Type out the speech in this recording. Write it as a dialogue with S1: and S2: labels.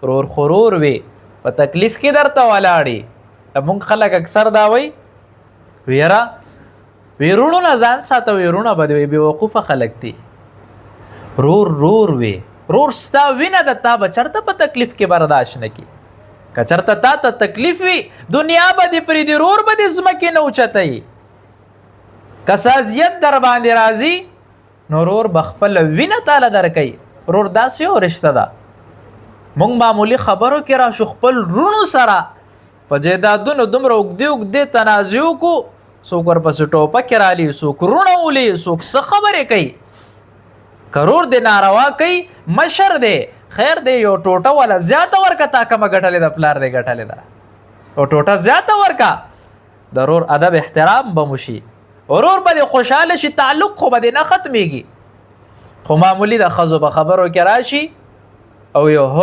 S1: رور خورور وي په تکلیف کې درته ولاړي مونږ خلک اکثر دا وی ویرا ویرونو نه ځان ساته ویرونه به وي بیوقوفه خلک دي رور وي رور ستا وینه د تا به چرته په تکلیف کې برداشت نه کی که چرته تا ته تکلیف وي دنیا به دې پرېږدي رور به دې ځمکې نه اوچتوي که سازیت در باندې راځي نو رور به خپله وینه تاله درکوي رور داسې یو رشته ده مونږ معمولي خبرو کې راشو خپل رونو سره په جیدادونو دومره اوږدې تنازع وکړو څوک ورپسې ټوپکې رالي څوک رونه ولي څوک څه خبرې کوي که رور دې ناروا کوي مشر دی خیر دی یو ټوټه والا زیاته ورکه تا کمه ګټلې ده پلار دی ګټلې ده او ټوټه زیاته ورکه د رور ادب احترام به مو شي ورور به دې خوشحاله شي تعلق خو به دې نه ختمیږي خو معمولي د ښځو په خبرو کې راشي او یو